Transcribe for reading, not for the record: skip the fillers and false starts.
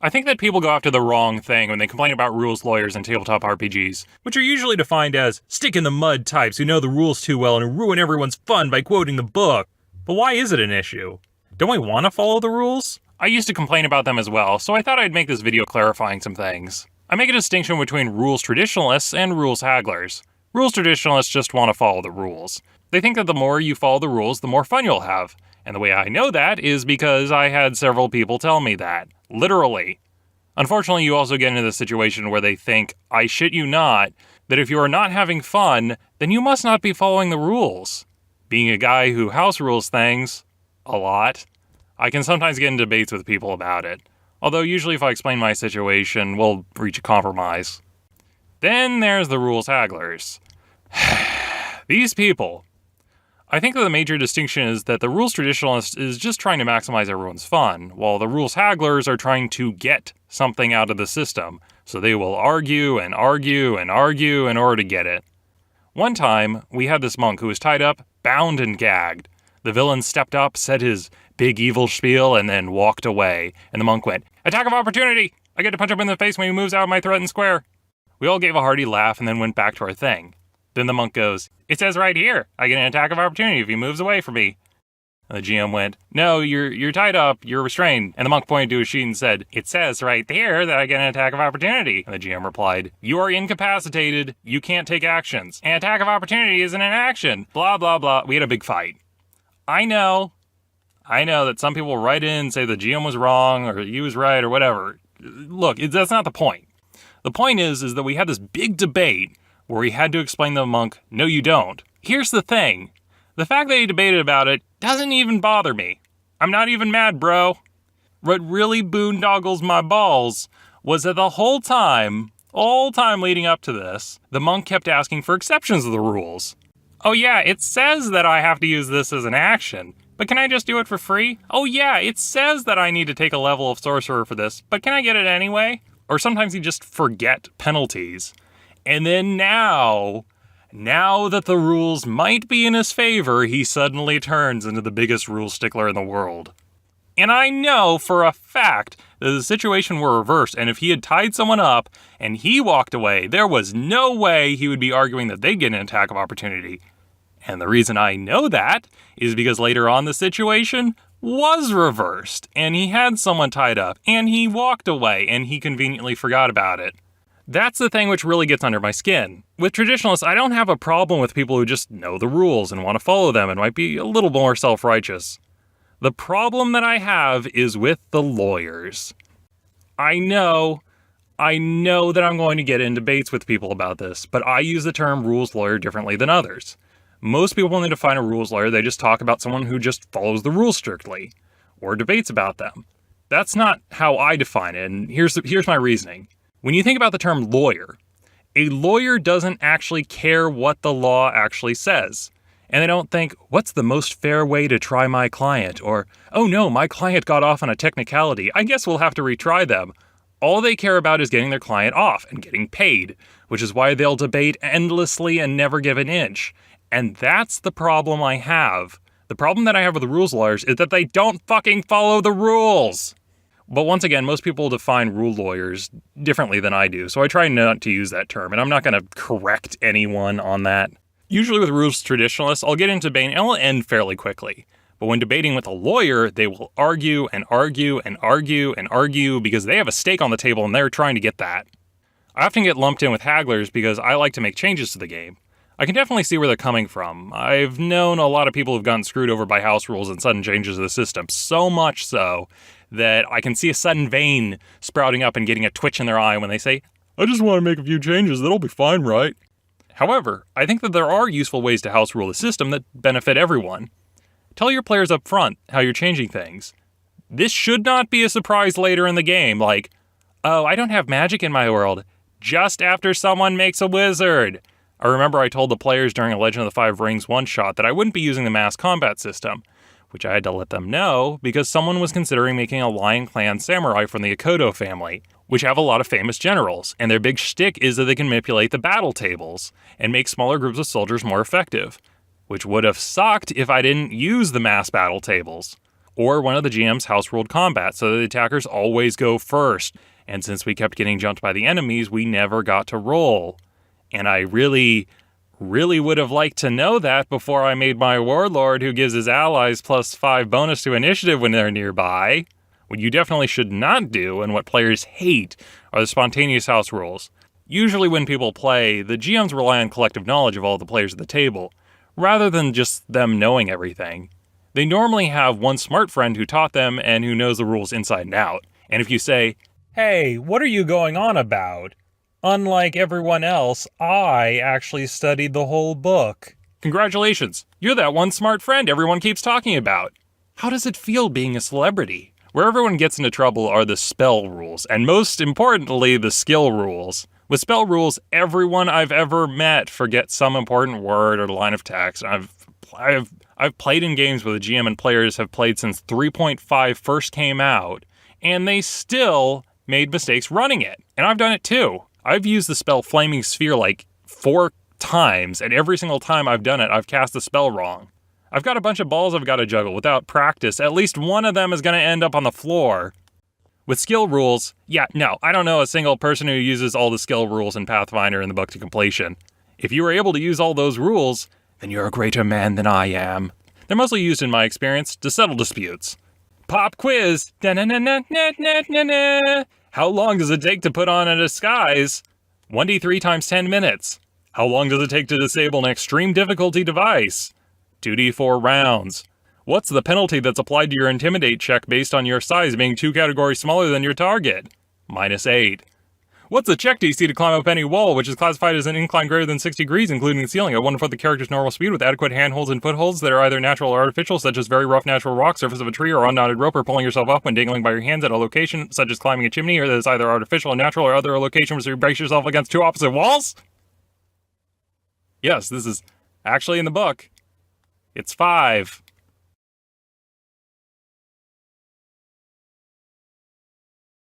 I think that people go after the wrong thing when they complain about rules lawyers in tabletop RPGs, which are usually defined as stick-in-the-mud types who know the rules too well and ruin everyone's fun by quoting the book. But why is it an issue? Don't we want to follow the rules? I used to complain about them as well, so I thought I'd make this video clarifying some things. I make a distinction between rules traditionalists and rules hagglers. Rules traditionalists just want to follow the rules. They think that the more you follow the rules, the more fun you'll have. And the way I know that is because I had several people tell me that. Literally. Unfortunately, you also get into the situation where they think, I shit you not, that if you are not having fun, then you must not be following the rules. Being a guy who house rules things a lot, I can sometimes get in debates with people about it. Although usually if I explain my situation, we'll reach a compromise. Then there's the rules hagglers. These people. I think that the major distinction is that the rules traditionalist is just trying to maximize everyone's fun, while the rules hagglers are trying to get something out of the system, so they will argue and argue and argue in order to get it. One time, we had this monk who was tied up, bound and gagged. The villain stepped up, said his big evil spiel, and then walked away, and the monk went, "Attack of opportunity! I get to punch him in the face when he moves out of my threatened square." We all gave a hearty laugh and then went back to our thing. Then the monk goes, "It says right here, I get an attack of opportunity if he moves away from me." And the GM went, "No, you're tied up, you're restrained." And the monk pointed to his sheet and said, "It says right there that I get an attack of opportunity." And the GM replied, "You are incapacitated, you can't take actions. An attack of opportunity isn't an action. Blah, blah, blah." We had a big fight. I know that some people will write in and say the GM was wrong or he was right or whatever. Look, that's not the point. The point is that we had this big debate where he had to explain to the monk, "No, you don't." Here's the thing. The fact that he debated about it doesn't even bother me. I'm not even mad, bro. What really boondoggles my balls was that the whole time leading up to this, the monk kept asking for exceptions to the rules. "Oh yeah, it says that I have to use this as an action, but can I just do it for free? Oh yeah, it says that I need to take a level of sorcerer for this, but can I get it anyway?" Or sometimes you just forget penalties. And then now that the rules might be in his favor, he suddenly turns into the biggest rule stickler in the world. And I know for a fact that the situation were reversed, and if he had tied someone up and he walked away, there was no way he would be arguing that they'd get an attack of opportunity. And the reason I know that is because later on the situation was reversed, and he had someone tied up, and he walked away, and he conveniently forgot about it. That's the thing which really gets under my skin. With traditionalists, I don't have a problem with people who just know the rules and want to follow them and might be a little more self-righteous. The problem that I have is with the lawyers. I know that I'm going to get in debates with people about this, but I use the term rules lawyer differently than others. Most people, when they define a rules lawyer, they just talk about someone who just follows the rules strictly, or debates about them. That's not how I define it, and here's my reasoning. When you think about the term lawyer, a lawyer doesn't actually care what the law actually says. And they don't think, what's the most fair way to try my client? Or, oh no, my client got off on a technicality. I guess we'll have to retry them. All they care about is getting their client off and getting paid, which is why they'll debate endlessly and never give an inch. And that's the problem I have. The problem that I have with the rules lawyers is that they don't fucking follow the rules. But once again, most people define rule lawyers differently than I do, so I try not to use that term, and I'm not going to correct anyone on that. Usually with rules traditionalists, I'll get into debate and it'll end fairly quickly. But when debating with a lawyer, they will argue and argue and argue and argue because they have a stake on the table and they're trying to get that. I often get lumped in with hagglers because I like to make changes to the game. I can definitely see where they're coming from. I've known a lot of people who've gotten screwed over by house rules and sudden changes to the system, so much so that I can see a sudden vein sprouting up and getting a twitch in their eye when they say, "I just want to make a few changes, that'll be fine, right?" However, I think that there are useful ways to house rule the system that benefit everyone. Tell your players up front how you're changing things. This should not be a surprise later in the game, like, "Oh, I don't have magic in my world," just after someone makes a wizard. I remember I told the players during a Legend of the Five Rings one-shot that I wouldn't be using the mass combat system, which I had to let them know because someone was considering making a Lion Clan samurai from the Akodo family, which have a lot of famous generals, and their big shtick is that they can manipulate the battle tables and make smaller groups of soldiers more effective, which would have sucked if I didn't use the mass battle tables. or one of the GM's house-ruled combat, so the attackers always go first. And since we kept getting jumped by the enemies, we never got to roll. And I really would have liked to know that before I made my warlord who gives his allies +5 bonus to initiative when they're nearby. What you definitely should not do, and what players hate, are the spontaneous house rules. Usually when people play, the GMs rely on collective knowledge of all the players at the table, rather than just them knowing everything. They normally have one smart friend who taught them and who knows the rules inside and out. And if you say, "Hey, what are you going on about? Unlike everyone else, I actually studied the whole book." Congratulations, you're that one smart friend everyone keeps talking about. How does it feel being a celebrity? Where everyone gets into trouble are the spell rules, and most importantly, the skill rules. With spell rules, everyone I've ever met forgets some important word or line of text. I've played in games where the GM and players have played since 3.5 first came out, and they still made mistakes running it. And I've done it too. I've used the spell Flaming Sphere like 4 times, and every single time I've done it, I've cast the spell wrong. I've got a bunch of balls I've got to juggle. Without practice, at least one of them is going to end up on the floor. With skill rules, I don't know a single person who uses all the skill rules in Pathfinder in the book to completion. If you were able to use all those rules, then you're a greater man than I am. They're mostly used, in my experience, to settle disputes. Pop quiz! Da-na-na-na-na-na-na-na. How long does it take to put on a disguise? 1d3 times 10 minutes. How long does it take to disable an extreme difficulty device? 2d4 rounds. What's the penalty that's applied to your Intimidate check based on your size being 2 categories smaller than your target? -8. What's the check DC to climb up any wall, which is classified as an incline greater than 6 degrees, including the ceiling, at 1/4 the character's normal speed, with adequate handholds and footholds that are either natural or artificial, such as very rough natural rock, surface of a tree, or unknotted rope, or pulling yourself up when dangling by your hands at a location, such as climbing a chimney, or that is either artificial or natural, or other location where you brace yourself against 2 opposite walls? Yes, this is actually in the book. It's 5.